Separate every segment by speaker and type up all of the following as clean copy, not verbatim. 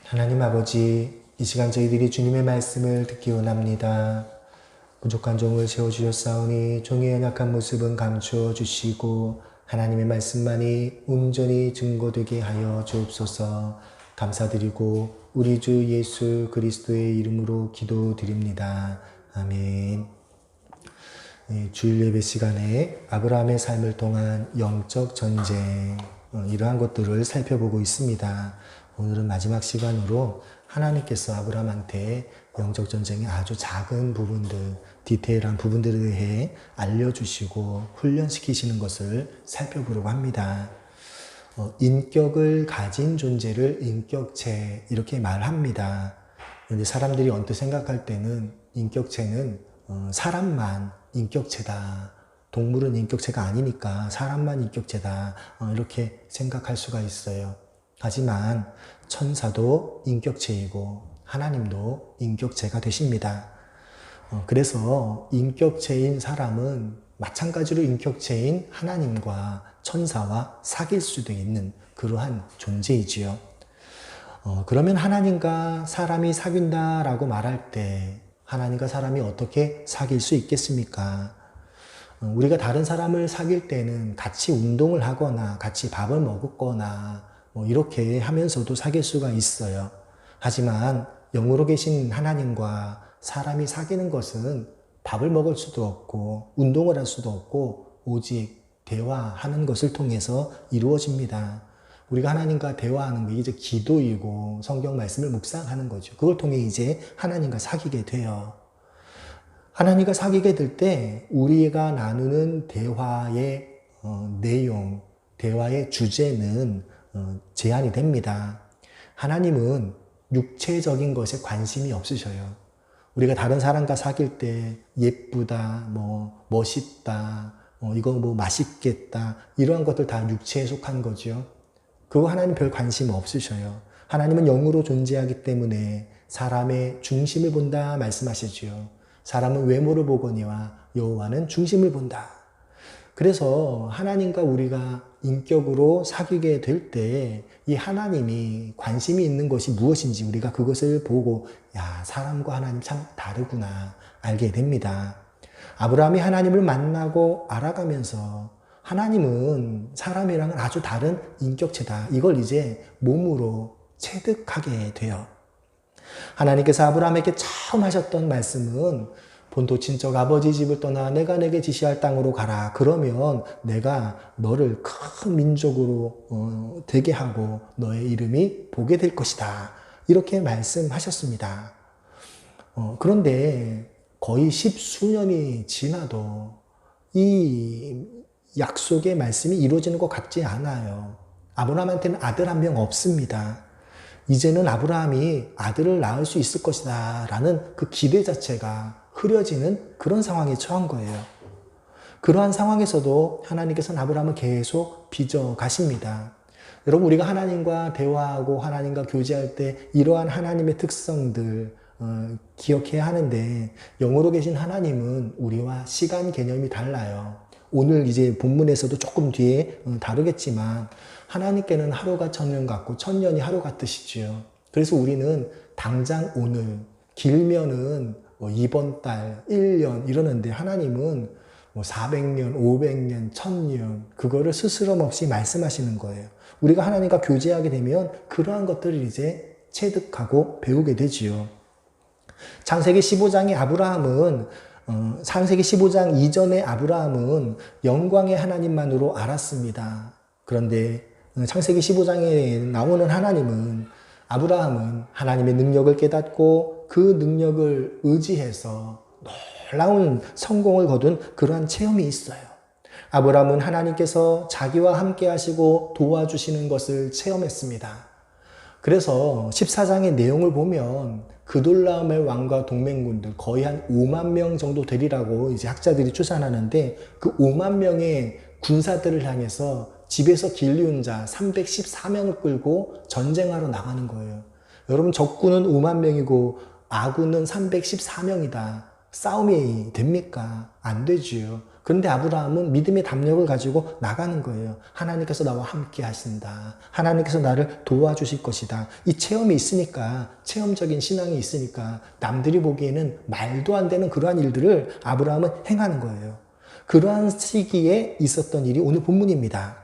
Speaker 1: 하나님 아버지, 이 시간 저희들이 주님의 말씀을 듣기 원합니다. 부족한 종을 세워주셨사오니 종의 연약한 모습은 감추어 주시고 하나님의 말씀만이 온전히 증거되게 하여 주옵소서. 감사드리고 우리 주 예수 그리스도의 이름으로 기도드립니다. 아멘. 주일 예배 시간에 아브라함의 삶을 통한 영적 전쟁, 이러한 것들을 살펴보고 있습니다. 오늘은 마지막 시간으로 하나님께서 아브라함한테 영적 전쟁의 아주 작은 부분들, 디테일한 부분들에 대해 알려주시고 훈련시키시는 것을 살펴보려고 합니다. 인격을 가진 존재를 인격체 이렇게 말합니다. 그런데 사람들이 언뜻 생각할 때는 인격체는 사람만 인격체다. 동물은 인격체가 아니니까 사람만 인격체다. 이렇게 생각할 수가 있어요. 하지만 천사도 인격체이고 하나님도 인격체가 되십니다. 그래서 인격체인 사람은 마찬가지로 인격체인 하나님과 천사와 사귈 수도 있는 그러한 존재이지요. 그러면 하나님과 사람이 사귄다라고 말할 때 하나님과 사람이 어떻게 사귈 수 있겠습니까? 우리가 다른 사람을 사귈 때는 같이 운동을 하거나 같이 밥을 먹거나 이렇게 하면서도 사귈 수가 있어요. 하지만 영으로 계신 하나님과 사람이 사귀는 것은 밥을 먹을 수도 없고 운동을 할 수도 없고 오직 대화하는 것을 통해서 이루어집니다. 우리가 하나님과 대화하는 게 이제 기도이고 성경 말씀을 묵상하는 거죠. 그걸 통해 이제 하나님과 사귀게 돼요. 하나님과 사귀게 될 때 우리가 나누는 대화의 내용, 대화의 주제는 제한이 됩니다. 하나님은 육체적인 것에 관심이 없으셔요. 우리가 다른 사람과 사귈 때 예쁘다, 멋있다, 이거 맛있겠다, 이러한 것들 다 육체에 속한 거죠. 그거 하나님 별 관심 없으셔요. 하나님은 영으로 존재하기 때문에 사람의 중심을 본다 말씀하시지요. 사람은 외모를 보거니와 여호와는 중심을 본다. 그래서 하나님과 우리가 인격으로 사귀게 될 때 이 하나님이 관심이 있는 것이 무엇인지 우리가 그것을 보고 사람과 하나님 참 다르구나 알게 됩니다. 아브라함이 하나님을 만나고 알아가면서 하나님은 사람이랑은 아주 다른 인격체다. 이걸 이제 몸으로 체득하게 돼요. 하나님께서 아브라함에게 처음 하셨던 말씀은 본토 친척 아버지 집을 떠나 내가 내게 지시할 땅으로 가라. 그러면 내가 너를 큰 민족으로 되게 하고 너의 이름이 보게 될 것이다. 이렇게 말씀하셨습니다. 그런데 거의 10수년이 지나도 이 약속의 말씀이 이루어지는 것 같지 않아요. 아브라함한테는 아들 한 명 없습니다. 이제는 아브라함이 아들을 낳을 수 있을 것이다 라는 그 기대 자체가 흐려지는 그런 상황에 처한 거예요. 그러한 상황에서도 하나님께서는 아브라함을 계속 빚어 가십니다. 여러분, 우리가 하나님과 대화하고 하나님과 교제할 때 이러한 하나님의 특성들 기억해야 하는데, 영으로 계신 하나님은 우리와 시간 개념이 달라요. 오늘 이제 본문에서도 조금 뒤에 다루겠지만 하나님께는 하루가 천년 같고 천년이 하루 같으시지요. 그래서 우리는 당장 오늘, 길면은 이번 달, 1년 이러는데 하나님은 400년, 500년, 1000년 그거를 스스럼 없이 말씀하시는 거예요. 우리가 하나님과 교제하게 되면 그러한 것들을 이제 체득하고 배우게 되지요. 창세기 15장의 아브라함은 창세기 15장 이전의 아브라함은 영광의 하나님만으로 알았습니다. 그런데 창세기 15장에 나오는 하나님은 아브라함은 하나님의 능력을 깨닫고 그 능력을 의지해서 놀라운 성공을 거둔 그러한 체험이 있어요. 아브라함은 하나님께서 자기와 함께 하시고 도와주시는 것을 체험했습니다. 그래서 14장의 내용을 보면 그돌라오멜 왕과 동맹군들 거의 한 5만 명 정도 되리라고 이제 학자들이 추산하는데 그 5만 명의 군사들을 향해서 집에서 길리운 자 314명을 끌고 전쟁하러 나가는 거예요. 여러분, 적군은 5만 명이고 아군은 314명이다. 싸움이 됩니까? 안 되지요. 그런데 아브라함은 믿음의 담력을 가지고 나가는 거예요. 하나님께서 나와 함께 하신다. 하나님께서 나를 도와주실 것이다. 이 체험이 있으니까, 체험적인 신앙이 있으니까 남들이 보기에는 말도 안 되는 그러한 일들을 아브라함은 행하는 거예요. 그러한 시기에 있었던 일이 오늘 본문입니다.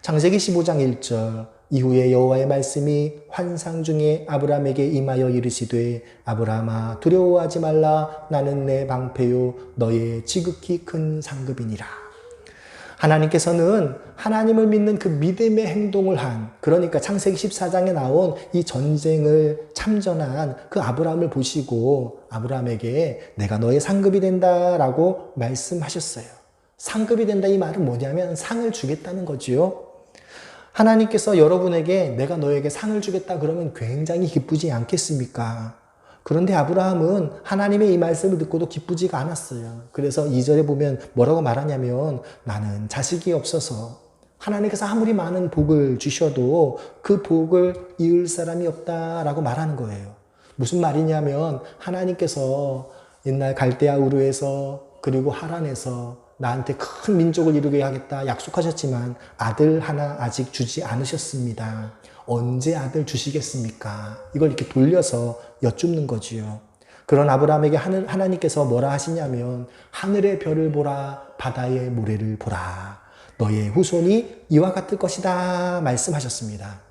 Speaker 1: 창세기 15장 1절, 이후에 여호와의 말씀이 환상 중에 아브라함에게 임하여 이르시되 아브라함아 두려워하지 말라. 나는 내 방패요 너의 지극히 큰 상급이니라. 하나님께서는 하나님을 믿는 그 믿음의 행동을 한, 그러니까 창세기 14장에 나온 이 전쟁을 참전한 그 아브라함을 보시고 아브라함에게 내가 너의 상급이 된다라고 말씀하셨어요. 상급이 된다, 이 말은 뭐냐면 상을 주겠다는 거지요. 하나님께서 여러분에게 내가 너에게 상을 주겠다 그러면 굉장히 기쁘지 않겠습니까? 그런데 아브라함은 하나님의 이 말씀을 듣고도 기쁘지가 않았어요. 그래서 2절에 보면 뭐라고 말하냐면 나는 자식이 없어서 하나님께서 아무리 많은 복을 주셔도 그 복을 이을 사람이 없다라고 말하는 거예요. 무슨 말이냐면 하나님께서 옛날 갈대아 우르에서 그리고 하란에서 나한테 큰 민족을 이루게 하겠다 약속하셨지만 아들 하나 아직 주지 않으셨습니다. 언제 아들 주시겠습니까? 이걸 이렇게 돌려서 여쭙는 거지요. 그런 아브라함에게 하나님께서 뭐라 하시냐면 하늘의 별을 보라, 바다의 모래를 보라. 너의 후손이 이와 같을 것이다 말씀하셨습니다.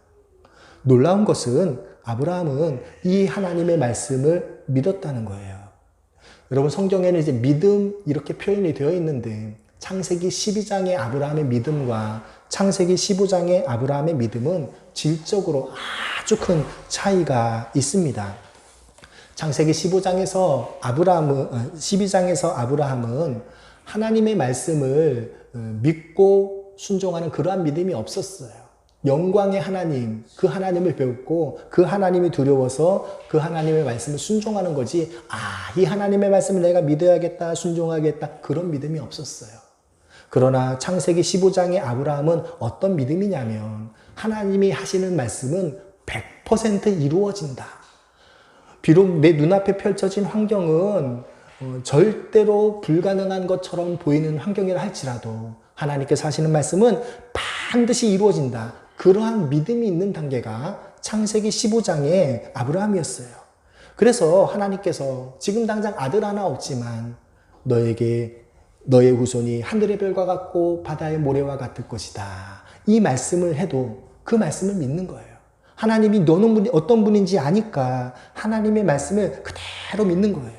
Speaker 1: 놀라운 것은 아브라함은 이 하나님의 말씀을 믿었다는 거예요. 여러분, 성경에는 이제 믿음 이렇게 표현이 되어 있는데 창세기 12장의 아브라함의 믿음과 창세기 15장의 아브라함의 믿음은 질적으로 아주 큰 차이가 있습니다. 창세기 15장에서 12장에서 아브라함은 하나님의 말씀을 믿고 순종하는 그러한 믿음이 없었어요. 영광의 하나님, 그 하나님을 배웠고 그 하나님이 두려워서 그 하나님의 말씀을 순종하는 거지, 이 하나님의 말씀을 내가 믿어야겠다, 순종하겠다, 그런 믿음이 없었어요. 그러나 창세기 15장의 아브라함은 어떤 믿음이냐면 하나님이 하시는 말씀은 100% 이루어진다. 비록 내 눈앞에 펼쳐진 환경은 절대로 불가능한 것처럼 보이는 환경이라 할지라도 하나님께서 하시는 말씀은 반드시 이루어진다. 그러한 믿음이 있는 단계가 창세기 15장의 아브라함이었어요. 그래서 하나님께서 지금 당장 아들 하나 없지만 너에게 너의 후손이 하늘의 별과 같고 바다의 모래와 같을 것이다. 이 말씀을 해도 그 말씀을 믿는 거예요. 하나님이 너는 어떤 분인지 아니까 하나님의 말씀을 그대로 믿는 거예요.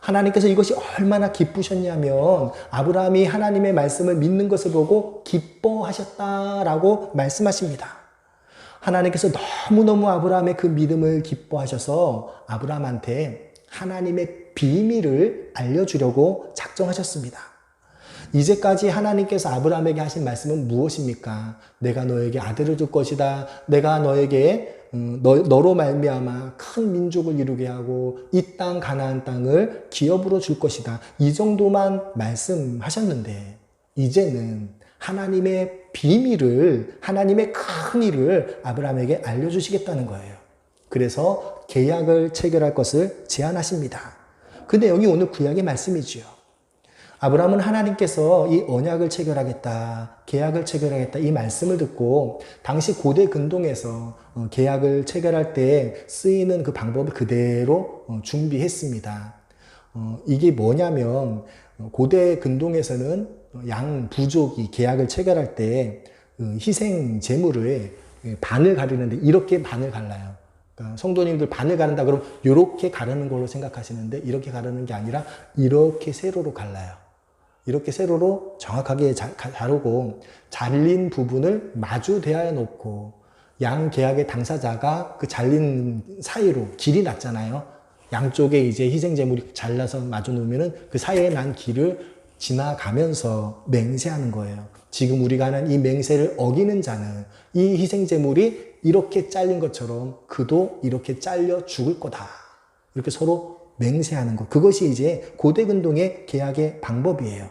Speaker 1: 하나님께서 이것이 얼마나 기쁘셨냐면 아브라함이 하나님의 말씀을 믿는 것을 보고 기뻐하셨다라고 말씀하십니다. 하나님께서 너무너무 아브라함의 그 믿음을 기뻐하셔서 아브라함한테 하나님의 비밀을 알려주려고 작정하셨습니다. 이제까지 하나님께서 아브라함에게 하신 말씀은 무엇입니까? 내가 너에게 아들을 줄 것이다. 내가 너에게 너로 말미암아 큰 민족을 이루게 하고 이 땅 가나안 땅을 기업으로 줄 것이다. 이 정도만 말씀하셨는데 이제는 하나님의 비밀을, 하나님의 큰 일을 아브라함에게 알려주시겠다는 거예요. 그래서 계약을 체결할 것을 제안하십니다. 근데 여기 오늘 구약의 말씀이지요. 아브라함은 하나님께서 이 언약을 체결하겠다, 계약을 체결하겠다 이 말씀을 듣고 당시 고대 근동에서 계약을 체결할 때 쓰이는 그 방법을 그대로 준비했습니다. 이게 뭐냐면 고대 근동에서는 양 부족이 계약을 체결할 때 희생 제물을 반을 가르는데 이렇게 반을 갈라요. 그러니까 성도님들 반을 가른다 그러면 이렇게 가르는 걸로 생각하시는데 이렇게 가르는 게 아니라 이렇게 세로로 갈라요. 이렇게 세로로 정확하게 자르고 잘린 부분을 마주 대하여 놓고 양 계약의 당사자가 그 잘린 사이로 길이 났잖아요. 양쪽에 이제 희생제물이 잘라서 마주 놓으면은 그 사이에 난 길을 지나가면서 맹세하는 거예요. 지금 우리가 하는 이 맹세를 어기는 자는 이 희생제물이 이렇게 잘린 것처럼 그도 이렇게 잘려 죽을 거다. 이렇게 서로 맹세하는 것. 그것이 이제 고대 근동의 계약의 방법이에요.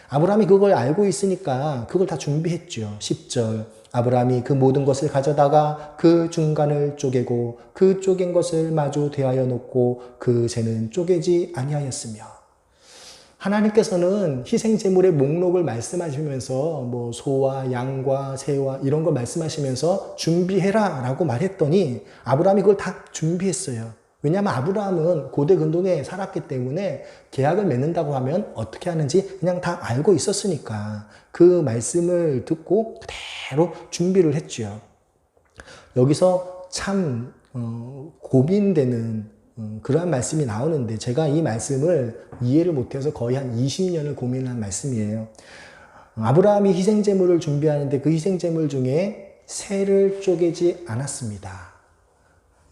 Speaker 1: 아브라함이 그걸 알고 있으니까 그걸 다 준비했죠. 10절. 아브라함이 그 모든 것을 가져다가 그 중간을 쪼개고 그 쪼갠 것을 마주 대하여 놓고 그 새는 쪼개지 아니하였으며. 하나님께서는 희생제물의 목록을 말씀하시면서 뭐 소와 양과 새와 이런 걸 말씀하시면서 준비해라 라고 말했더니 아브라함이 그걸 다 준비했어요. 왜냐하면 아브라함은 고대 근동에 살았기 때문에 계약을 맺는다고 하면 어떻게 하는지 그냥 다 알고 있었으니까 그 말씀을 듣고 그대로 준비를 했죠. 여기서 참 고민되는 그러한 말씀이 나오는데 제가 이 말씀을 이해를 못해서 거의 한 20년을 고민한 말씀이에요. 아브라함이 희생제물을 준비하는데 그 희생제물 중에 새를 쪼개지 않았습니다.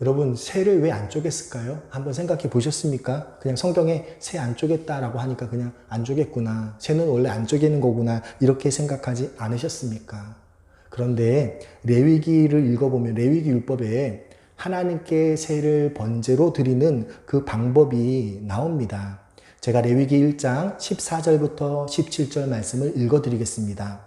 Speaker 1: 여러분, 새를 왜 안 쪼갰을까요? 한번 생각해 보셨습니까? 그냥 성경에 새 안 쪼갰다라고 하니까 그냥 안 쪼갰구나. 새는 원래 안 쪼개는 거구나. 이렇게 생각하지 않으셨습니까? 그런데 레위기를 읽어보면 레위기 율법에 하나님께 새를 번제로 드리는 그 방법이 나옵니다. 제가 레위기 1장 14절부터 17절 말씀을 읽어드리겠습니다.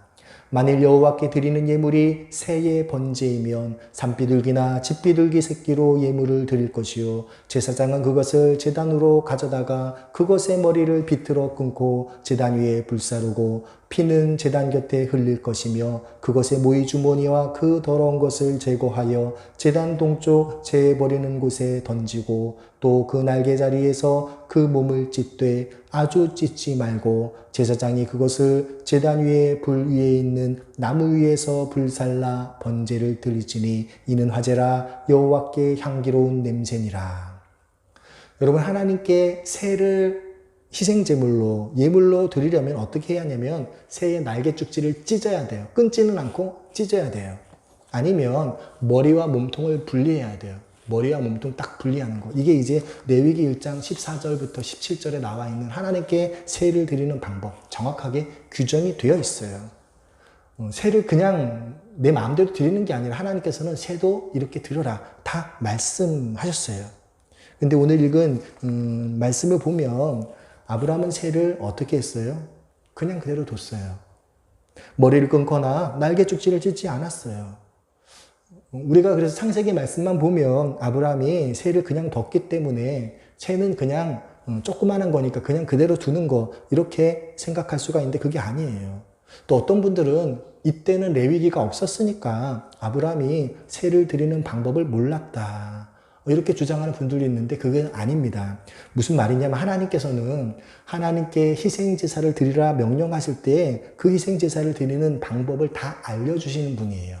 Speaker 1: 만일 여호와께 드리는 예물이 새의 번제이면 산비둘기나 집비둘기 새끼로 예물을 드릴 것이요 제사장은 그것을 제단으로 가져다가 그것의 머리를 비틀어 끊고 제단 위에 불사르고 피는 제단 곁에 흘릴 것이며 그것의 모이 주머니와 그 더러운 것을 제거하여 제단 동쪽 재 버리는 곳에 던지고 또 그 날개 자리에서 그 몸을 찢되 아주 찢지 말고 제사장이 그것을 제단 위에 불 위에 있는 나무 위에서 불살라 번제를 드리지니 이는 화제라 여호와께 향기로운 냄새니라. 여러분, 하나님께 새를 희생제물로 예물로 드리려면 어떻게 해야 하냐면 새의 날개 쭉지를 찢어야 돼요. 끊지는 않고 찢어야 돼요. 아니면 머리와 몸통을 분리해야 돼요. 머리와 몸통 딱 분리하는 거. 이게 이제 레위기 1장 14절부터 17절에 나와 있는 하나님께 새를 드리는 방법, 정확하게 규정이 되어 있어요. 새를 그냥 내 마음대로 드리는 게 아니라 하나님께서는 새도 이렇게 드려라 다 말씀하셨어요. 근데 오늘 읽은 말씀을 보면 아브라함은 새를 어떻게 했어요? 그냥 그대로 뒀어요. 머리를 끊거나 날개 쭉지를 찢지 않았어요. 우리가 그래서 창세기 말씀만 보면 아브라함이 새를 그냥 뒀기 때문에 새는 그냥 조그마한 거니까 그냥 그대로 두는 거 이렇게 생각할 수가 있는데 그게 아니에요. 또 어떤 분들은 이때는 레위기가 없었으니까 아브라함이 새를 드리는 방법을 몰랐다 이렇게 주장하는 분들이 있는데 그게 아닙니다. 무슨 말이냐면 하나님께서는 하나님께 희생제사를 드리라 명령하실 때 그 희생제사를 드리는 방법을 다 알려주시는 분이에요.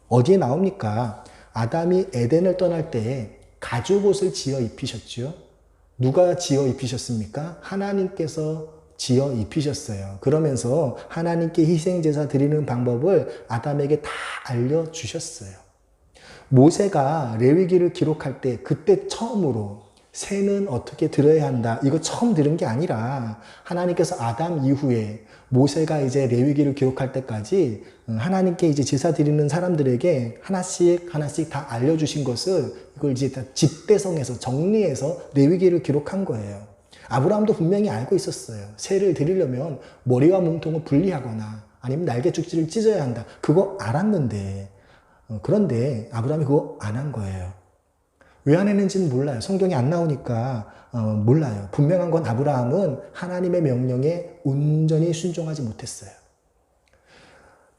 Speaker 1: 어디에 나옵니까? 아담이 에덴을 떠날 때 가죽옷을 지어 입히셨죠. 누가 지어 입히셨습니까? 하나님께서 지어 입히셨어요. 그러면서 하나님께 희생제사 드리는 방법을 아담에게 다 알려주셨어요. 모세가 레위기를 기록할 때 그때 처음으로 새는 어떻게 드려야 한다. 이거 처음 들은 게 아니라 하나님께서 아담 이후에 모세가 이제 레위기를 기록할 때까지 하나님께 이제 제사 드리는 사람들에게 하나씩 다 알려주신 것을 이걸 이제 다 집대성해서 정리해서 레위기를 기록한 거예요. 아브라함도 분명히 알고 있었어요. 새를 드리려면 머리와 몸통을 분리하거나 아니면 날개 쭉지를 찢어야 한다. 그거 알았는데 그런데 아브라함이 그거 안 한 거예요. 왜 안 했는지는 몰라요. 성경이 안 나오니까 몰라요. 분명한 건 아브라함은 하나님의 명령에 온전히 순종하지 못했어요.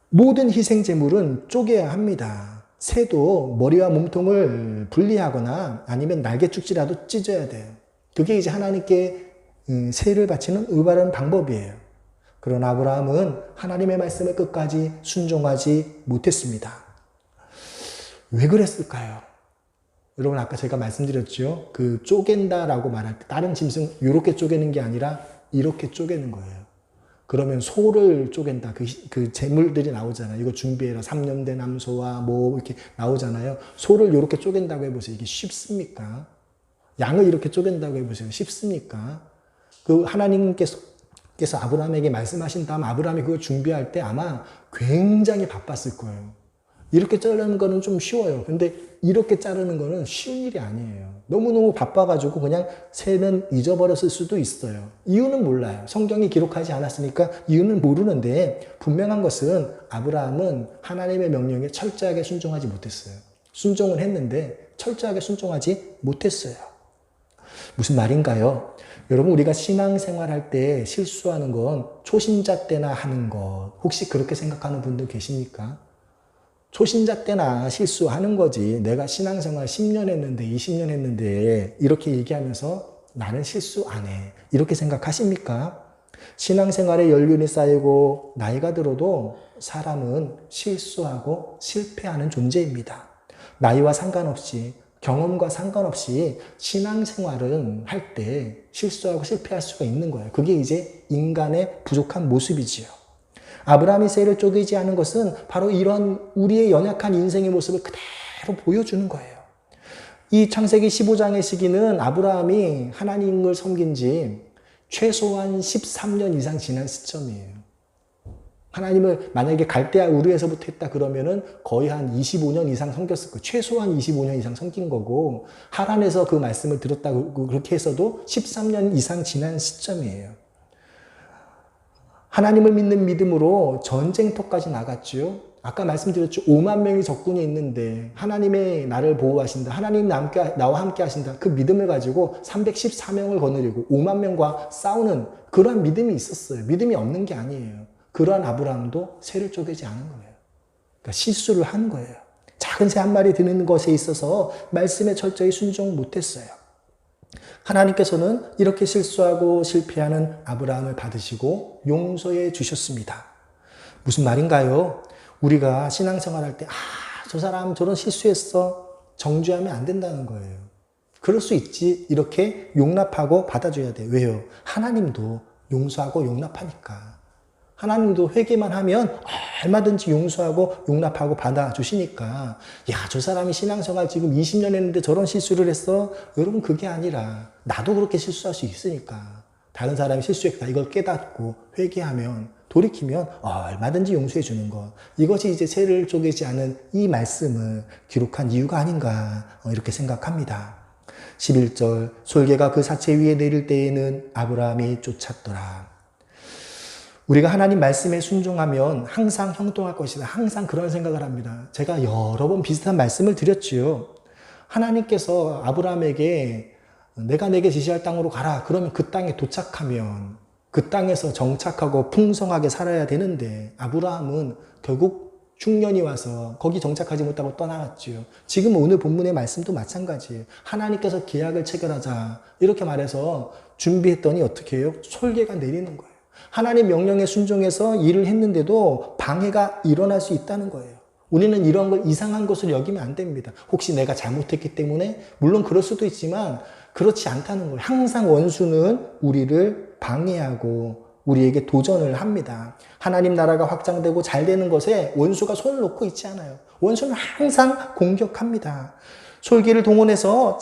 Speaker 1: 모든 희생제물은 쪼개야 합니다. 새도 머리와 몸통을 분리하거나 아니면 날개 쭉지라도 찢어야 돼요. 그게 이제 하나님께 새를 바치는 올바른 방법이에요. 그러나 아브라함은 하나님의 말씀에 끝까지 순종하지 못했습니다. 왜 그랬을까요? 여러분 아까 제가 말씀드렸죠. 그 쪼갠다라고 말할 때 다른 짐승 이렇게 쪼개는 게 아니라 이렇게 쪼개는 거예요. 그러면 소를 쪼갠다. 그 제물들이 나오잖아요. 이거 준비해라. 3년 된 암소와 뭐 이렇게 나오잖아요. 소를 이렇게 쪼갠다고 해보세요. 이게 쉽습니까? 양을 이렇게 쪼갠다고 해보세요. 쉽습니까? 그 하나님께서 아브라함에게 말씀하신 다음 아브라함이 그걸 준비할 때 아마 굉장히 바빴을 거예요. 이렇게 자르는 거는 좀 쉬워요. 근데 이렇게 자르는 거는 쉬운 일이 아니에요. 너무너무 바빠가지고 그냥 새는 잊어버렸을 수도 있어요. 이유는 몰라요. 성경이 기록하지 않았으니까 이유는 모르는데 분명한 것은 아브라함은 하나님의 명령에 철저하게 순종하지 못했어요. 순종을 했는데 철저하게 순종하지 못했어요. 무슨 말인가요? 여러분, 우리가 신앙생활할 때 실수하는 건 초신자 때나 하는 것, 혹시 그렇게 생각하는 분들 계십니까? 초신자 때나 실수하는 거지. 내가 신앙생활 10년 했는데 20년 했는데 이렇게 얘기하면서 나는 실수 안 해. 이렇게 생각하십니까? 신앙생활에 연륜이 쌓이고 나이가 들어도 사람은 실수하고 실패하는 존재입니다. 나이와 상관없이, 경험과 상관없이 신앙생활은 할 때 실수하고 실패할 수가 있는 거예요. 그게 이제 인간의 부족한 모습이지요. 아브라함이 쇠를 쪼개지 않은 것은 바로 이런 우리의 연약한 인생의 모습을 그대로 보여주는 거예요. 이 창세기 15장의 시기는 아브라함이 하나님을 섬긴 지 최소한 13년 이상 지난 시점이에요. 하나님을 만약에 갈대아 우르에서부터 했다 그러면은 거의 한 25년 이상 섬겼을 거예요. 최소한 25년 이상 섬긴 거고, 하란에서 그 말씀을 들었다고 그렇게 해서도 13년 이상 지난 시점이에요. 하나님을 믿는 믿음으로 전쟁터까지 나갔죠. 아까 말씀드렸죠. 5만 명의 적군이 있는데 하나님의 나를 보호하신다. 하나님 나와 함께 하신다. 그 믿음을 가지고 314명을 거느리고 5만 명과 싸우는 그러한 믿음이 있었어요. 믿음이 없는 게 아니에요. 그러한 아브라함도 새를 쪼개지 않은 거예요. 그러니까 실수를 한 거예요. 작은 새 한 마리 드는 것에 있어서 말씀에 철저히 순종 못했어요. 하나님께서는 이렇게 실수하고 실패하는 아브라함을 받으시고 용서해 주셨습니다. 무슨 말인가요? 우리가 신앙생활할 때 저 사람 저런 실수했어. 정죄하면 안 된다는 거예요. 그럴 수 있지. 이렇게 용납하고 받아줘야 돼요. 왜요? 하나님도 용서하고 용납하니까. 하나님도 회개만 하면 얼마든지 용서하고 용납하고 받아주시니까, 야, 저 사람이 신앙생활 지금 20년 했는데 저런 실수를 했어? 여러분, 그게 아니라 나도 그렇게 실수할 수 있으니까 다른 사람이 실수했다 이걸 깨닫고 회개하면, 돌이키면 얼마든지 용서해 주는 것. 이것이 이제 새를 쪼개지 않은 이 말씀을 기록한 이유가 아닌가 이렇게 생각합니다. 11절, 솔개가 그 사체 위에 내릴 때에는 아브라함이 쫓았더라. 우리가 하나님 말씀에 순종하면 항상 형통할 것이다. 항상 그런 생각을 합니다. 제가 여러 번 비슷한 말씀을 드렸지요. 하나님께서 아브라함에게 내가 내게 지시할 땅으로 가라. 그러면 그 땅에 도착하면 그 땅에서 정착하고 풍성하게 살아야 되는데, 아브라함은 결국 중년이 와서 거기 정착하지 못하고 떠나갔지요. 지금 오늘 본문의 말씀도 마찬가지예요. 하나님께서 계약을 체결하자 이렇게 말해서 준비했더니 어떻게 해요? 솔개가 내리는 거예요. 하나님 명령에 순종해서 일을 했는데도 방해가 일어날 수 있다는 거예요. 우리는 이런 걸 이상한 것을 여기면 안 됩니다. 혹시 내가 잘못했기 때문에? 물론 그럴 수도 있지만 그렇지 않다는 거예요. 항상 원수는 우리를 방해하고 우리에게 도전을 합니다. 하나님 나라가 확장되고 잘 되는 것에 원수가 손을 놓고 있지 않아요. 원수는 항상 공격합니다. 솔기를 동원해서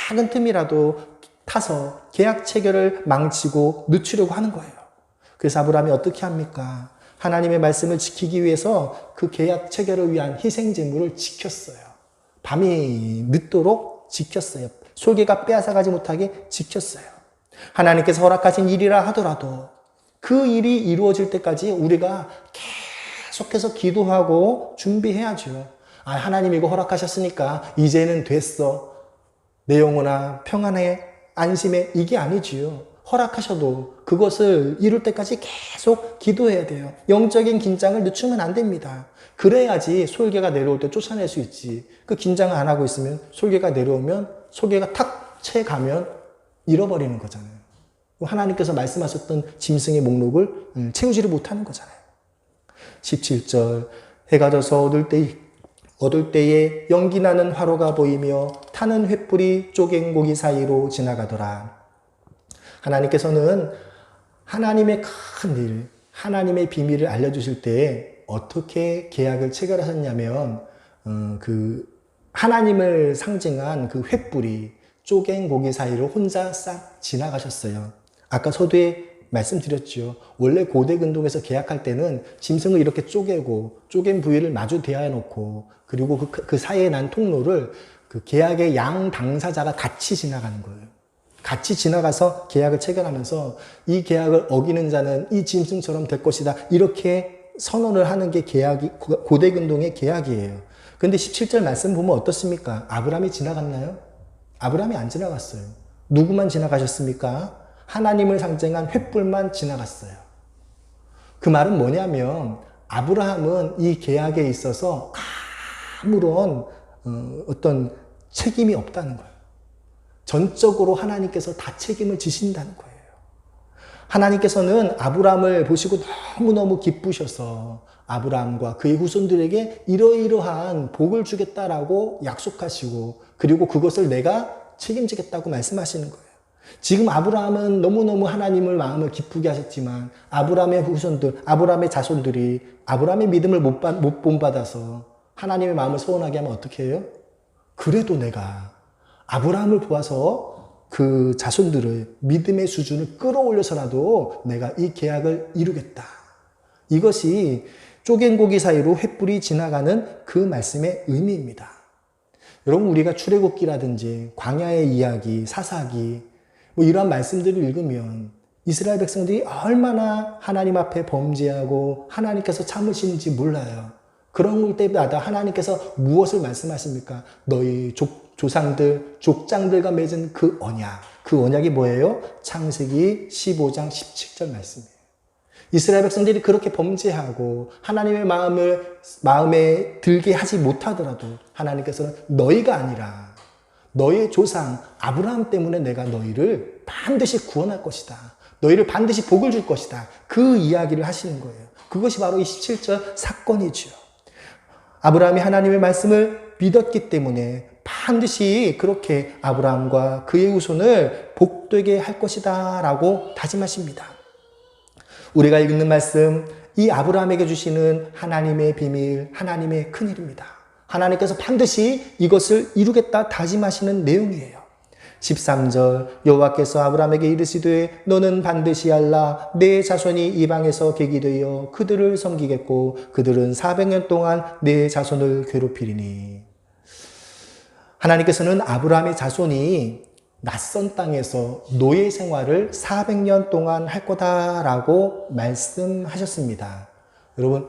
Speaker 1: 작은 틈이라도 타서 계약 체결을 망치고 늦추려고 하는 거예요. 그래서 아브라함이 어떻게 합니까? 하나님의 말씀을 지키기 위해서 그 계약 체결을 위한 희생 제물을 지켰어요. 밤이 늦도록 지켰어요. 솔개가 빼앗아가지 못하게 지켰어요. 하나님께서 허락하신 일이라 하더라도 그 일이 이루어질 때까지 우리가 계속해서 기도하고 준비해야죠. 하나님 이거 허락하셨으니까 이제는 됐어. 내 영혼아 평안해, 안심해. 이게 아니지요. 허락하셔도 그것을 이룰 때까지 계속 기도해야 돼요. 영적인 긴장을 늦추면 안 됩니다. 그래야지 솔개가 내려올 때 쫓아낼 수 있지. 그 긴장을 안 하고 있으면 솔개가 내려오면 솔개가 탁 채 가면 잃어버리는 거잖아요. 하나님께서 말씀하셨던 짐승의 목록을 채우지를 못하는 거잖아요. 17절, 해가 져서 어둘 때에 연기나는 화로가 보이며 타는 횃불이 쪼갠 고기 사이로 지나가더라. 하나님께서는 하나님의 큰 일, 하나님의 비밀을 알려주실 때 어떻게 계약을 체결하셨냐면, 하나님을 상징한 그 횃불이 쪼갠 고기 사이로 혼자 싹 지나가셨어요. 아까 서두에 말씀드렸죠. 원래 고대 근동에서 계약할 때는 짐승을 이렇게 쪼갠 부위를 마주 대하여 놓고, 그리고 그 사이에 난 통로를 그 계약의 양 당사자가 같이 지나가는 거예요. 같이 지나가서 계약을 체결하면서 이 계약을 어기는 자는 이 짐승처럼 될 것이다. 이렇게 선언을 하는 게 고대 근동의 계약이에요. 그런데 17절 말씀 보면 어떻습니까? 아브라함이 지나갔나요? 아브라함이 안 지나갔어요. 누구만 지나가셨습니까? 하나님을 상징한 횃불만 지나갔어요. 그 말은 뭐냐면 아브라함은 이 계약에 있어서 아무런 어떤 책임이 없다는 거예요. 전적으로 하나님께서 다 책임을 지신다는 거예요. 하나님께서는 아브라함을 보시고 너무너무 기쁘셔서 아브라함과 그의 후손들에게 이러이러한 복을 주겠다라고 약속하시고 그리고 그것을 내가 책임지겠다고 말씀하시는 거예요. 지금 아브라함은 너무너무 하나님을 마음을 기쁘게 하셨지만 아브라함의 후손들, 아브라함의 자손들이 아브라함의 믿음을 못 본받아서 하나님의 마음을 서운하게 하면 어떻게 해요? 그래도 내가 아브라함을 보아서 그 자손들을 믿음의 수준을 끌어올려서라도 내가 이 계약을 이루겠다. 이것이 쪼갠 고기 사이로 횃불이 지나가는 그 말씀의 의미입니다. 여러분 우리가 출애굽기라든지 광야의 이야기, 사사기 뭐 이러한 말씀들을 읽으면 이스라엘 백성들이 얼마나 하나님 앞에 범죄하고 하나님께서 참으시는지 몰라요. 그런 때마다 하나님께서 무엇을 말씀하십니까? 너희 조상들, 족장들과 맺은 그 언약. 그 언약이 뭐예요? 창세기 15장 17절 말씀이에요. 이스라엘 백성들이 그렇게 범죄하고 하나님의 마음에 들게 하지 못하더라도 하나님께서는 너희가 아니라 너의 조상 아브라함 때문에 내가 너희를 반드시 구원할 것이다. 너희를 반드시 복을 줄 것이다. 그 이야기를 하시는 거예요. 그것이 바로 이 17절 사건이죠. 아브라함이 하나님의 말씀을 믿었기 때문에 반드시 그렇게 아브라함과 그의 후손을 복되게 할 것이다 라고 다짐하십니다. 우리가 읽는 말씀, 이 아브라함에게 주시는 하나님의 비밀, 하나님의 큰일입니다. 하나님께서 반드시 이것을 이루겠다 다짐하시는 내용이에요. 13절 여호와께서 아브라함에게 이르시되 너는 반드시 알라 내 자손이 이방에서 객이 되어 그들을 섬기겠고 그들은 400년 동안 내 자손을 괴롭히리니. 하나님께서는 아브라함의 자손이 낯선 땅에서 노예 생활을 400년 동안 할 거다라고 말씀하셨습니다. 여러분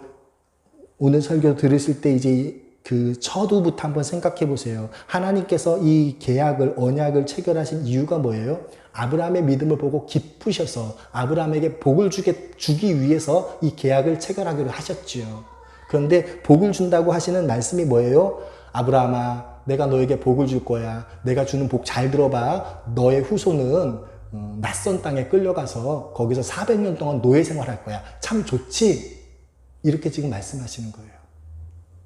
Speaker 1: 오늘 설교 들으실 때 이제 그 처두부터 한번 생각해 보세요. 하나님께서 이 계약을, 언약을 체결하신 이유가 뭐예요? 아브라함의 믿음을 보고 기쁘셔서 아브라함에게 복을 주기 위해서 이 계약을 체결하기로 하셨지요. 그런데 복을 준다고 하시는 말씀이 뭐예요? 아브라함아, 내가 너에게 복을 줄 거야. 내가 주는 복 잘 들어봐. 너의 후손은 낯선 땅에 끌려가서 거기서 400년 동안 노예 생활할 거야. 참 좋지? 이렇게 지금 말씀하시는 거예요.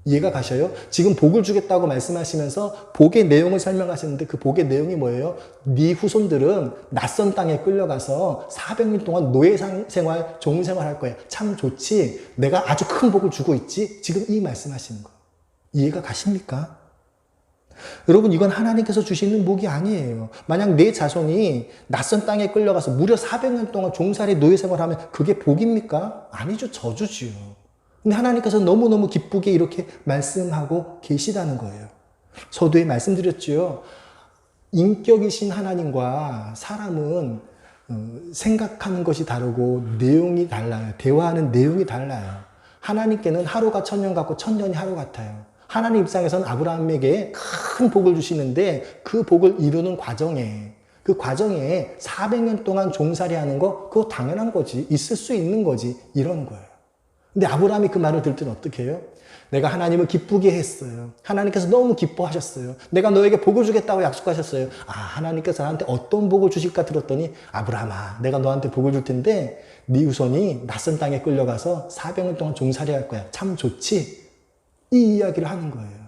Speaker 1: 이해가 가셔요? 지금 복을 주겠다고 말씀하시면서 복의 내용을 설명하시는데 그 복의 내용이 뭐예요? 네 후손들은 낯선 땅에 끌려가서 400년 동안 노예 생활, 종생활 할 거야. 참 좋지? 내가 아주 큰 복을 주고 있지? 지금 이 말씀하시는 거예요. 이해가 가십니까? 여러분 이건 하나님께서 주시는 복이 아니에요. 만약 내 자손이 낯선 땅에 끌려가서 무려 400년 동안 종살이 노예 생활하면 그게 복입니까? 아니죠. 저주지요. 근데 하나님께서 너무너무 기쁘게 이렇게 말씀하고 계시다는 거예요. 서두에 말씀드렸죠. 인격이신 하나님과 사람은 생각하는 것이 다르고 내용이 달라요. 대화하는 내용이 달라요. 하나님께는 하루가 천년 같고 천년이 하루 같아요. 하나님 입장에서는 아브라함에게 큰 복을 주시는데 그 복을 이루는 과정에 그 과정에 400년 동안 종살이 하는 거 그거 당연한 거지. 있을 수 있는 거지. 이런 거예요. 근데 아브라함이 그 말을 들을 때는 어떻게 해요? 내가 하나님을 기쁘게 했어요. 하나님께서 너무 기뻐하셨어요. 내가 너에게 복을 주겠다고 약속하셨어요. 아, 하나님께서 나한테 어떤 복을 주실까 들었더니 아브라함아, 내가 너한테 복을 줄 텐데 네 후손이 낯선 땅에 끌려가서 400년 동안 종살이 할 거야. 참 좋지? 이 이야기를 하는 거예요.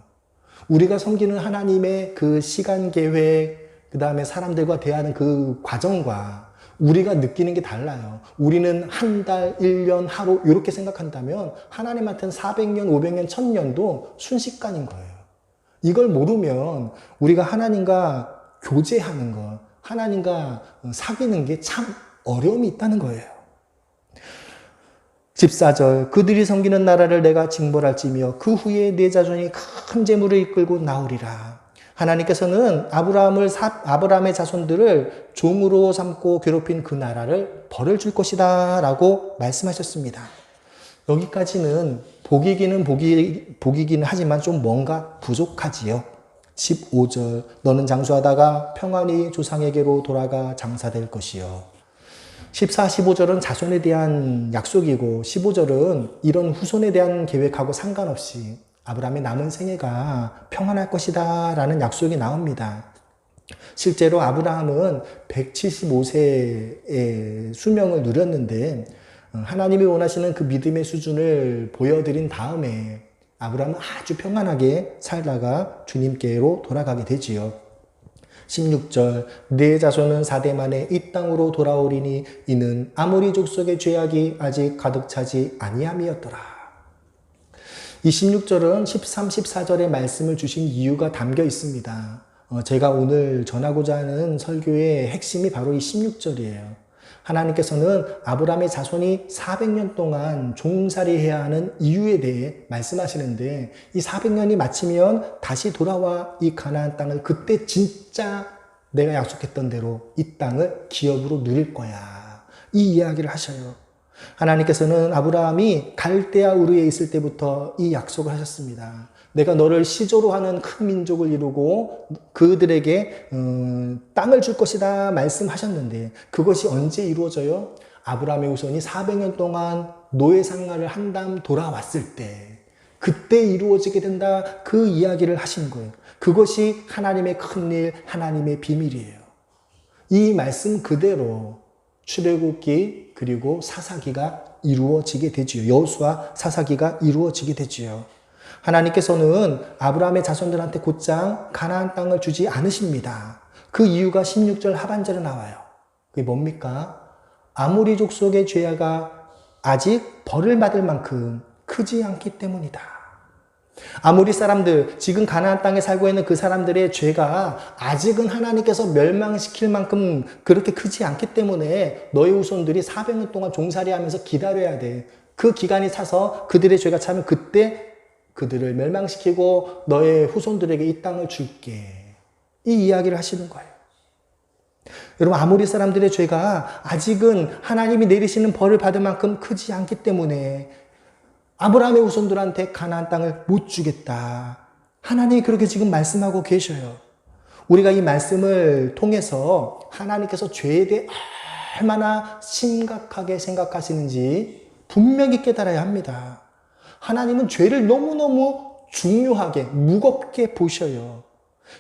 Speaker 1: 우리가 섬기는 하나님의 그 시간 계획, 그 다음에 사람들과 대하는 그 과정과 우리가 느끼는 게 달라요. 우리는 한 달, 1년, 하루 이렇게 생각한다면 하나님한테는 400년, 500년, 1000년도 순식간인 거예요. 이걸 모르면 우리가 하나님과 교제하는 것, 하나님과 사귀는 게 참 어려움이 있다는 거예요. 14절 그들이 섬기는 나라를 내가 징벌할지며 그 후에 내 자손이 큰 재물을 이끌고 나오리라. 하나님께서는 아브라함의 자손들을 종으로 삼고 괴롭힌 그 나라를 벌을 줄 것이다 라고 말씀하셨습니다. 여기까지는 복이기는 하지만 좀 뭔가 부족하지요. 15절 너는 장수하다가 평안히 조상에게로 돌아가 장사될 것이요. 14, 15절은 자손에 대한 약속이고 15절은 이런 후손에 대한 계획하고 상관없이 아브라함의 남은 생애가 평안할 것이다 라는 약속이 나옵니다. 실제로 아브라함은 175세의 수명을 누렸는데 하나님이 원하시는 그 믿음의 수준을 보여드린 다음에 아브라함은 아주 평안하게 살다가 주님께로 돌아가게 되지요. 16절 내 자손은 4대 만에 이 땅으로 돌아오리니 이는 아모리 족속의 죄악이 아직 가득 차지 아니함이었더라. 이 16절은 13, 14절의 말씀을 주신 이유가 담겨 있습니다. 제가 오늘 전하고자 하는 설교의 핵심이 바로 이 16절이에요. 하나님께서는 아브라함의 자손이 400년 동안 종살이해야 하는 이유에 대해 말씀하시는데 이 400년이 마치면 다시 돌아와 이 가나안 땅을 그때 진짜 내가 약속했던 대로 이 땅을 기업으로 누릴 거야. 이 이야기를 하셔요. 하나님께서는 아브라함이 갈대아 우르에 있을 때부터 이 약속을 하셨습니다. 내가 너를 시조로 하는 큰 민족을 이루고 그들에게 땅을 줄 것이다 말씀하셨는데 그것이 언제 이루어져요? 아브라함의 후손이 400년 동안 노예 생활을 한 다음 돌아왔을 때 그때 이루어지게 된다 그 이야기를 하신 거예요. 그것이 하나님의 큰일, 하나님의 비밀이에요. 이 말씀 그대로 출애굽기 그리고 사사기가 이루어지게 되지요. 여호수아 사사기가 이루어지게 되지요. 하나님께서는 아브라함의 자손들한테 곧장 가나안 땅을 주지 않으십니다. 그 이유가 16절 하반절에 나와요. 그게 뭡니까? 아모리 족속의 죄가 아직 벌을 받을 만큼 크지 않기 때문이다. 아모리 사람들, 지금 가나안 땅에 살고 있는 그 사람들의 죄가 아직은 하나님께서 멸망시킬 만큼 그렇게 크지 않기 때문에 너희 후손들이 400년 동안 종살이하면서 기다려야 돼. 그 기간이 차서 그들의 죄가 차면 그때 그들을 멸망시키고 너의 후손들에게 이 땅을 줄게. 이 이야기를 하시는 거예요. 여러분 아모리 사람들의 죄가 아직은 하나님이 내리시는 벌을 받을 만큼 크지 않기 때문에 아브라함의 후손들한테 가나안 땅을 못 주겠다. 하나님이 그렇게 지금 말씀하고 계셔요. 우리가 이 말씀을 통해서 하나님께서 죄에 대해 얼마나 심각하게 생각하시는지 분명히 깨달아야 합니다. 하나님은 죄를 너무너무 중요하게 무겁게 보셔요.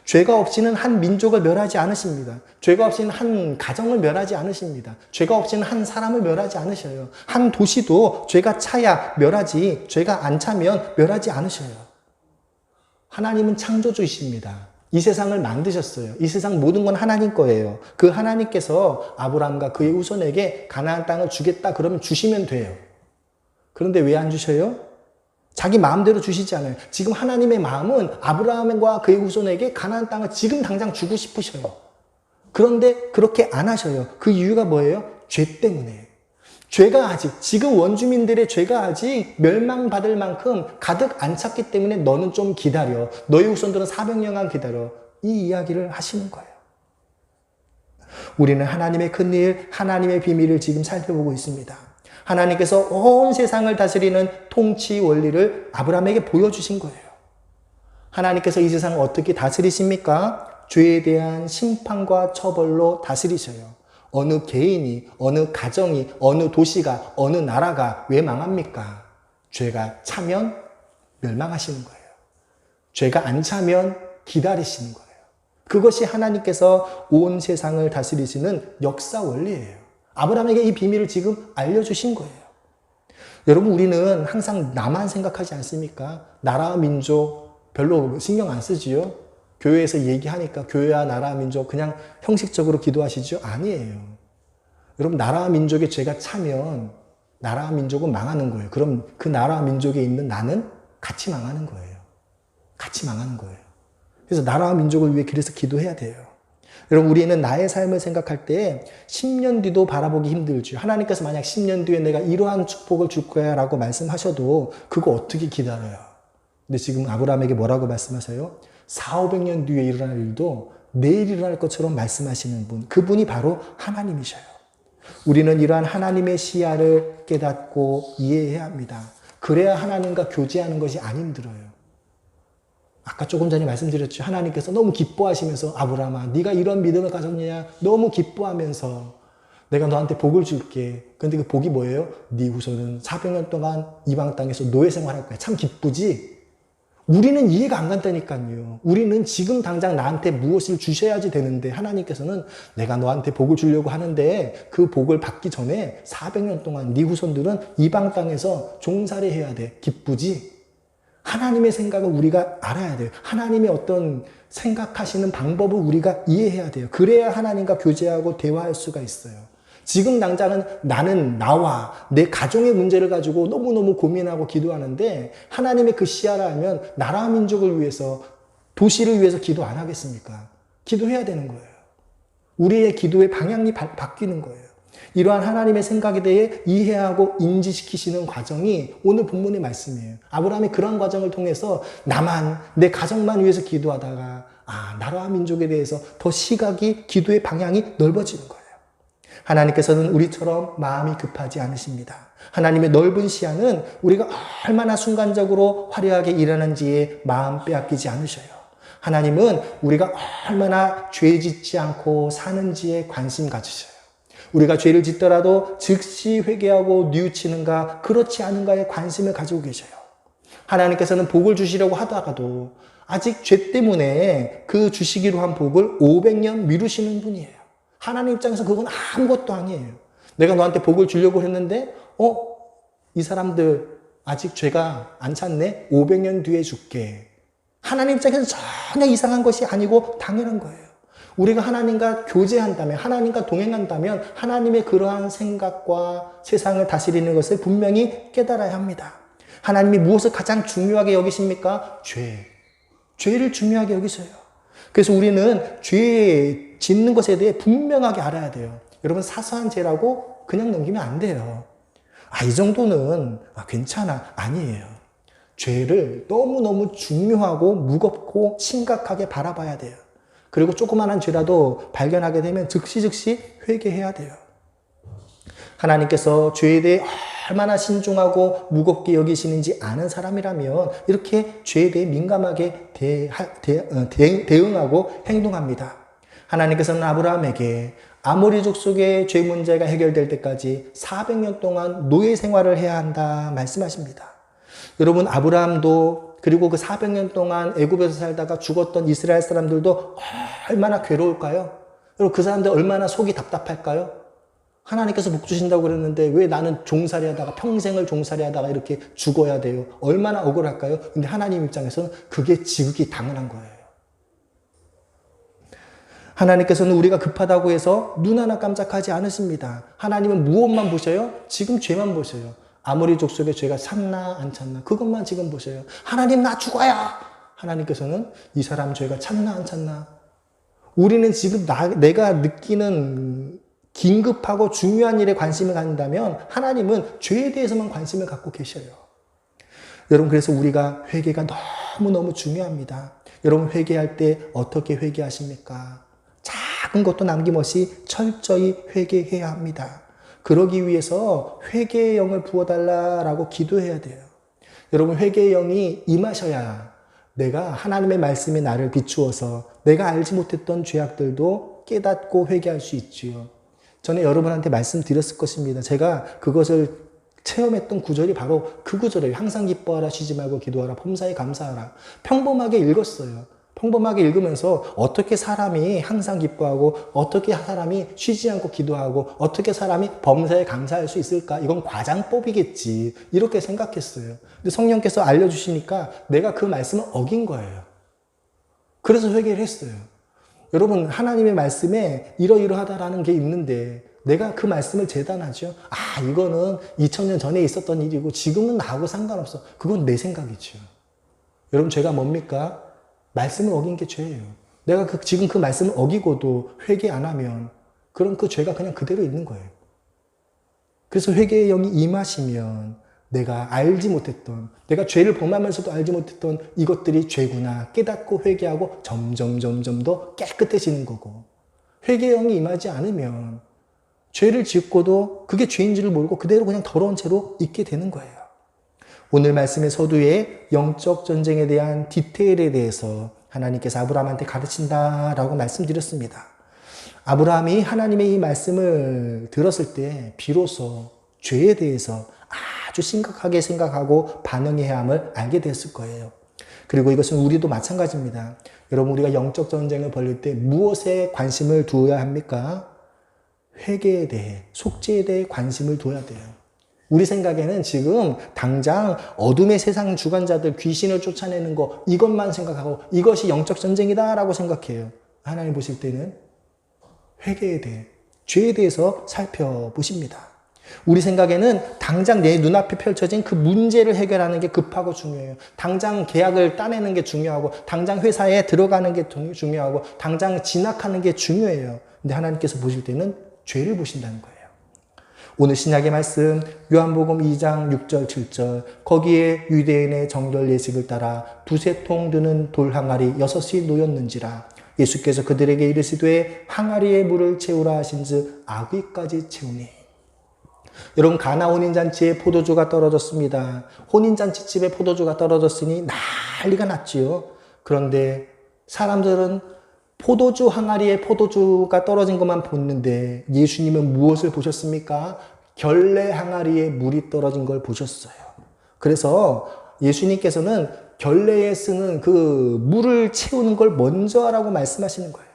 Speaker 1: 죄가 없이는 한 민족을 멸하지 않으십니다. 죄가 없이는 한 가정을 멸하지 않으십니다. 죄가 없이는 한 사람을 멸하지 않으셔요. 한 도시도 죄가 차야 멸하지 죄가 안 차면 멸하지 않으셔요. 하나님은 창조주이십니다. 이 세상을 만드셨어요. 이 세상 모든 건 하나님 거예요. 그 하나님께서 아브라함과 그의 후손에게 가나안 땅을 주겠다 그러면 주시면 돼요. 그런데 왜 안 주셔요? 자기 마음대로 주시지 않아요. 지금 하나님의 마음은 아브라함과 그의 후손에게 가나안 땅을 지금 당장 주고 싶으셔요. 그런데 그렇게 안 하셔요. 그 이유가 뭐예요? 죄 때문에. 죄가 아직, 지금 원주민들의 죄가 아직 멸망받을 만큼 가득 안 찼기 때문에 너는 좀 기다려. 너희 후손들은 400년간 기다려. 이 이야기를 하시는 거예요. 우리는 하나님의 큰일, 하나님의 비밀을 지금 살펴보고 있습니다. 하나님께서 온 세상을 다스리는 통치 원리를 아브라함에게 보여주신 거예요. 하나님께서 이 세상을 어떻게 다스리십니까? 죄에 대한 심판과 처벌로 다스리셔요. 어느 개인이, 어느 가정이, 어느 도시가, 어느 나라가 왜 망합니까? 죄가 차면 멸망하시는 거예요. 죄가 안 차면 기다리시는 거예요. 그것이 하나님께서 온 세상을 다스리시는 역사 원리예요. 아브라함에게 이 비밀을 지금 알려주신 거예요. 여러분 우리는 항상 나만 생각하지 않습니까? 나라와 민족 별로 신경 안 쓰지요? 교회에서 얘기하니까 교회와 나라와 민족 그냥 형식적으로 기도하시죠? 아니에요. 여러분 나라와 민족의 죄가 차면 나라와 민족은 망하는 거예요. 그럼 그 나라와 민족에 있는 나는 같이 망하는 거예요. 같이 망하는 거예요. 그래서 나라와 민족을 위해 그래서 기도해야 돼요. 여러분 우리는 나의 삶을 생각할 때 10년 뒤도 바라보기 힘들죠. 하나님께서 만약 10년 뒤에 내가 이러한 축복을 줄 거야 라고 말씀하셔도 그거 어떻게 기다려요? 근데 지금 아브라함에게 뭐라고 말씀하세요? 400~500년 뒤에 일어날 일도 내일 일어날 것처럼 말씀하시는 분, 그분이 바로 하나님이셔요. 우리는 이러한 하나님의 시야를 깨닫고 이해해야 합니다. 그래야 하나님과 교제하는 것이 안 힘들어요. 아까 조금 전에 말씀드렸죠. 하나님께서 너무 기뻐하시면서 아브라함아 네가 이런 믿음을 가졌느냐 너무 기뻐하면서 내가 너한테 복을 줄게. 근데 그 복이 뭐예요? 네 후손은 400년 동안 이방 땅에서 노예 생활할 거야. 참 기쁘지? 우리는 이해가 안 간다니까요. 우리는 지금 당장 나한테 무엇을 주셔야지 되는데 하나님께서는 내가 너한테 복을 주려고 하는데 그 복을 받기 전에 400년 동안 네 후손들은 이방 땅에서 종살이 해야 돼. 기쁘지? 하나님의 생각을 우리가 알아야 돼요. 하나님의 어떤 생각하시는 방법을 우리가 이해해야 돼요. 그래야 하나님과 교제하고 대화할 수가 있어요. 지금 당장은 나는 나와 내 가정의 문제를 가지고 너무너무 고민하고 기도하는데 하나님의 그 시야를 알면 나라와 민족을 위해서 도시를 위해서 기도 안 하겠습니까? 기도해야 되는 거예요. 우리의 기도의 방향이 바뀌는 거예요. 이러한 하나님의 생각에 대해 이해하고 인지시키시는 과정이 오늘 본문의 말씀이에요. 아브라함이 그런 과정을 통해서 나만 내 가정만 위해서 기도하다가 나라와 민족에 대해서 더 시각이 기도의 방향이 넓어지는 거예요. 하나님께서는 우리처럼 마음이 급하지 않으십니다. 하나님의 넓은 시야는 우리가 얼마나 순간적으로 화려하게 일하는지에 마음 빼앗기지 않으셔요. 하나님은 우리가 얼마나 죄 짓지 않고 사는지에 관심 가지셔요. 우리가 죄를 짓더라도 즉시 회개하고 뉘우치는가 그렇지 않은가에 관심을 가지고 계셔요. 하나님께서는 복을 주시려고 하다가도 아직 죄 때문에 그 주시기로 한 복을 500년 미루시는 분이에요. 하나님 입장에서 그건 아무것도 아니에요. 내가 너한테 복을 주려고 했는데 이 사람들 아직 죄가 안 찼네? 500년 뒤에 줄게. 하나님 입장에서 전혀 이상한 것이 아니고 당연한 거예요. 우리가 하나님과 교제한다면, 하나님과 동행한다면 하나님의 그러한 생각과 세상을 다스리는 것을 분명히 깨달아야 합니다. 하나님이 무엇을 가장 중요하게 여기십니까? 죄를 중요하게 여기셔요. 그래서 우리는 죄 짓는 것에 대해 분명하게 알아야 돼요. 여러분 사소한 죄라고 그냥 넘기면 안 돼요. 이 정도는 괜찮아. 아니에요. 죄를 너무너무 중요하고 무겁고 심각하게 바라봐야 돼요. 그리고 조그만한 죄라도 발견하게 되면 즉시 회개해야 돼요. 하나님께서 죄에 대해 얼마나 신중하고 무겁게 여기시는지 아는 사람이라면 이렇게 죄에 대해 민감하게 대응하고 행동합니다. 하나님께서는 아브라함에게 아모리 족속의 죄 문제가 해결될 때까지 400년 동안 노예 생활을 해야 한다 말씀하십니다. 여러분 아브라함도 그리고 그 400년 동안 애굽에서 살다가 죽었던 이스라엘 사람들도 얼마나 괴로울까요? 여러분 그 사람들 얼마나 속이 답답할까요? 하나님께서 복 주신다고 그랬는데 왜 나는 종살이 하다가 평생을 종살이 하다가 이렇게 죽어야 돼요? 얼마나 억울할까요? 근데 하나님 입장에서는 그게 지극히 당연한 거예요. 하나님께서는 우리가 급하다고 해서 눈 하나 깜짝하지 않으십니다. 하나님은 무엇만 보셔요? 지금 죄만 보셔요. 아모리 족속의 죄가 찼나 안 찼나 그것만 지금 보셔요. 하나님 나 죽어야. 하나님께서는 이 사람 죄가 찼나 안 찼나. 우리는 지금 내가 느끼는 긴급하고 중요한 일에 관심을 갖는다면 하나님은 죄에 대해서만 관심을 갖고 계셔요. 여러분 그래서 우리가 회개가 너무너무 중요합니다. 여러분 회개할 때 어떻게 회개하십니까? 작은 것도 남김없이 철저히 회개해야 합니다. 그러기 위해서 회개의 영을 부어달라고 기도해야 돼요. 여러분 회개의 영이 임하셔야 내가 하나님의 말씀에 나를 비추어서 내가 알지 못했던 죄악들도 깨닫고 회개할 수 있지요. 저는 여러분한테 말씀드렸을 것입니다. 제가 그것을 체험했던 구절이 바로 그 구절이에요. 항상 기뻐하라, 쉬지 말고 기도하라, 범사에 감사하라. 평범하게 읽었어요. 평범하게 읽으면서 어떻게 사람이 항상 기뻐하고 어떻게 사람이 쉬지 않고 기도하고 어떻게 사람이 범사에 감사할 수 있을까? 이건 과장법이겠지. 이렇게 생각했어요. 근데 성령께서 알려주시니까 내가 그 말씀을 어긴 거예요. 그래서 회개를 했어요. 여러분 하나님의 말씀에 이러이러하다라는 게 있는데 내가 그 말씀을 재단하죠. 이거는 2000년 전에 있었던 일이고 지금은 나하고 상관없어. 그건 내 생각이죠. 여러분 죄가 뭡니까? 말씀을 어긴 게 죄예요. 내가 지금 그 말씀을 어기고도 회개 안 하면 그럼 그 죄가 그냥 그대로 있는 거예요. 그래서 회개의 영이 임하시면 내가 알지 못했던, 내가 죄를 범하면서도 알지 못했던 이것들이 죄구나 깨닫고 회개하고 점점 더 깨끗해지는 거고, 회개의 영이 임하지 않으면 죄를 짓고도 그게 죄인지를 모르고 그대로 그냥 더러운 채로 있게 되는 거예요. 오늘 말씀의 서두에 영적 전쟁에 대한 디테일에 대해서 하나님께서 아브라함한테 가르친다라고 말씀드렸습니다. 아브라함이 하나님의 이 말씀을 들었을 때 비로소 죄에 대해서 아주 심각하게 생각하고 반응해야 함을 알게 됐을 거예요. 그리고 이것은 우리도 마찬가지입니다. 여러분, 우리가 영적 전쟁을 벌일 때 무엇에 관심을 두어야 합니까? 회개에 대해, 속죄에 대해 관심을 둬야 돼요. 우리 생각에는 지금 당장 어둠의 세상 주관자들 귀신을 쫓아내는 거 이것만 생각하고 이것이 영적 전쟁이다라고 생각해요. 하나님 보실 때는 회개에 대해, 죄에 대해서 살펴보십니다. 우리 생각에는 당장 내 눈앞에 펼쳐진 그 문제를 해결하는 게 급하고 중요해요. 당장 계약을 따내는 게 중요하고, 당장 회사에 들어가는 게 중요하고, 당장 진학하는 게 중요해요. 근데 하나님께서 보실 때는 죄를 보신다는 거예요. 오늘 신약의 말씀 요한복음 2장 6절 7절, 거기에 유대인의 정결 예식을 따라 두세 통 드는 돌 항아리 6이 놓였는지라. 예수께서 그들에게 이르시되 항아리에 물을 채우라 하신즉 아귀까지 채우니. 여러분, 가나 혼인잔치에 포도주가 떨어졌습니다. 혼인잔치집에 포도주가 떨어졌으니 난리가 났지요. 그런데 사람들은 포도주 항아리에 포도주가 떨어진 것만 보는데 예수님은 무엇을 보셨습니까? 결례 항아리에 물이 떨어진 걸 보셨어요. 그래서 예수님께서는 결례에 쓰는 그 물을 채우는 걸 먼저 하라고 말씀하시는 거예요.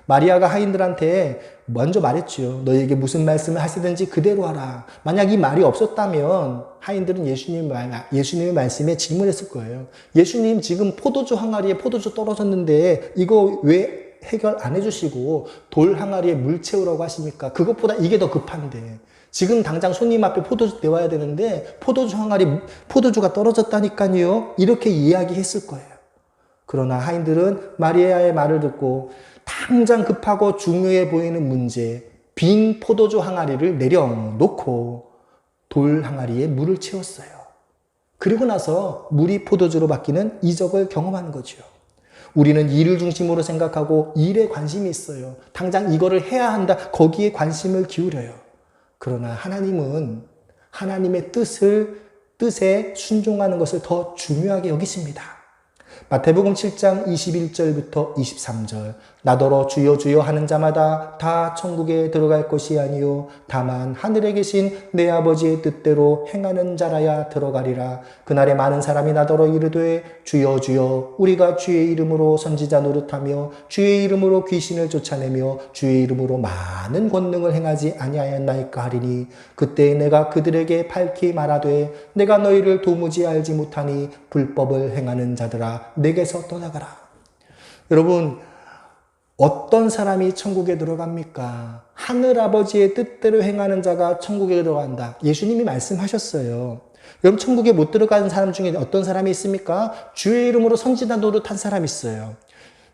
Speaker 1: 마리아가 하인들한테 먼저 말했지요. 너희에게 무슨 말씀을 하시든지 그대로 하라. 만약 이 말이 없었다면 하인들은 예수님의 말씀에 질문했을 거예요. 예수님, 지금 포도주 항아리에 포도주 떨어졌는데 이거 왜 해결 안 해주시고 돌 항아리에 물 채우라고 하십니까? 그것보다 이게 더 급한데 지금 당장 손님 앞에 포도주 내와야 되는데 포도주 항아리 포도주가 떨어졌다니까요. 이렇게 이야기했을 거예요. 그러나 하인들은 마리아의 말을 듣고 당장 급하고 중요해 보이는 문제, 빈 포도주 항아리를 내려놓고 돌 항아리에 물을 채웠어요. 그리고 나서 물이 포도주로 바뀌는 이적을 경험하는 거죠. 우리는 일을 중심으로 생각하고 일에 관심이 있어요. 당장 이거를 해야 한다. 거기에 관심을 기울여요. 그러나 하나님은 하나님의 뜻에 순종하는 것을 더 중요하게 여기십니다. 마태복음 7장 21절부터 23절, 나더러 주여 주여 하는 자마다 다 천국에 들어갈 것이 아니요 다만 하늘에 계신 내 아버지의 뜻대로 행하는 자라야 들어가리라. 그날에 많은 사람이 나더러 이르되 주여 주여 우리가 주의 이름으로 선지자 노릇하며 주의 이름으로 귀신을 쫓아내며 주의 이름으로 많은 권능을 행하지 아니하였나이까 하리니 그때 내가 그들에게 밝히 말하되 내가 너희를 도무지 알지 못하니 불법을 행하는 자들아 내게서 떠나가라. 여러분, 어떤 사람이 천국에 들어갑니까? 하늘아버지의 뜻대로 행하는 자가 천국에 들어간다. 예수님이 말씀하셨어요. 여러분, 천국에 못 들어가는 사람 중에 어떤 사람이 있습니까? 주의 이름으로 선지자 노릇한 사람이 있어요.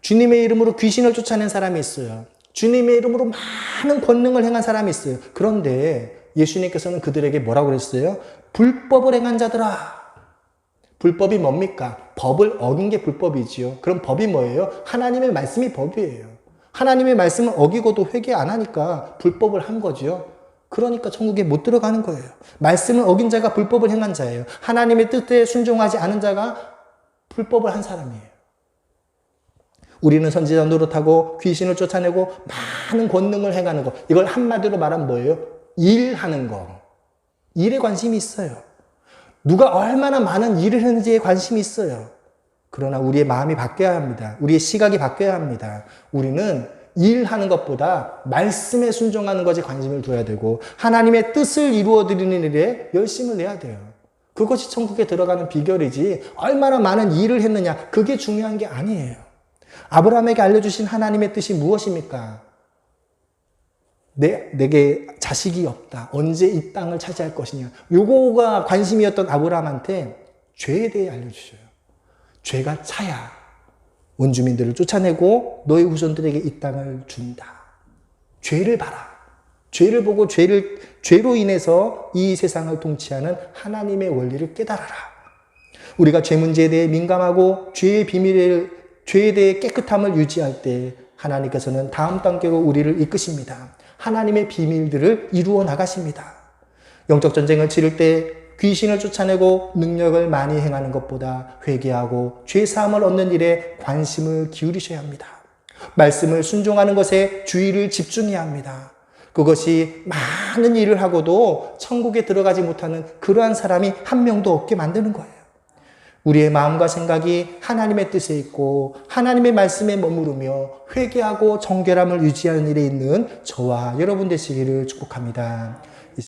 Speaker 1: 주님의 이름으로 귀신을 쫓아낸 사람이 있어요. 주님의 이름으로 많은 권능을 행한 사람이 있어요. 그런데 예수님께서는 그들에게 뭐라고 그랬어요? 불법을 행한 자들아. 불법이 뭡니까? 법을 어긴 게 불법이지요. 그럼 법이 뭐예요? 하나님의 말씀이 법이에요. 하나님의 말씀을 어기고도 회개 안 하니까 불법을 한 거죠. 그러니까 천국에 못 들어가는 거예요. 말씀을 어긴 자가 불법을 행한 자예요. 하나님의 뜻에 순종하지 않은 자가 불법을 한 사람이에요. 우리는 선지자 노릇하고 귀신을 쫓아내고 많은 권능을 행하는 거. 이걸 한마디로 말하면 뭐예요? 일하는 거. 일에 관심이 있어요. 누가 얼마나 많은 일을 했는지에 관심이 있어요. 그러나 우리의 마음이 바뀌어야 합니다. 우리의 시각이 바뀌어야 합니다. 우리는 일하는 것보다 말씀에 순종하는 것에 관심을 둬야 되고 하나님의 뜻을 이루어드리는 일에 열심을 내야 돼요. 그것이 천국에 들어가는 비결이지 얼마나 많은 일을 했느냐 그게 중요한 게 아니에요. 아브라함에게 알려주신 하나님의 뜻이 무엇입니까? 내게 자식이 없다. 언제 이 땅을 차지할 것이냐. 요거가 관심이었던 아브라함한테 죄에 대해 알려주셔요. 죄가 차야 원주민들을 쫓아내고 너희 후손들에게 이 땅을 준다. 죄를 봐라. 죄를 보고 죄로 인해서 이 세상을 통치하는 하나님의 원리를 깨달아라. 우리가 죄 문제에 대해 민감하고 죄에 대해 깨끗함을 유지할 때 하나님께서는 다음 단계로 우리를 이끄십니다. 하나님의 비밀들을 이루어 나가십니다. 영적 전쟁을 치를 때 귀신을 쫓아내고 능력을 많이 행하는 것보다 회개하고 죄사함을 얻는 일에 관심을 기울이셔야 합니다. 말씀을 순종하는 것에 주의를 집중해야 합니다. 그것이 많은 일을 하고도 천국에 들어가지 못하는 그러한 사람이 한 명도 없게 만드는 거예요. 우리의 마음과 생각이 하나님의 뜻에 있고 하나님의 말씀에 머무르며 회개하고 정결함을 유지하는 일에 있는 저와 여러분 되시기를 축복합니다.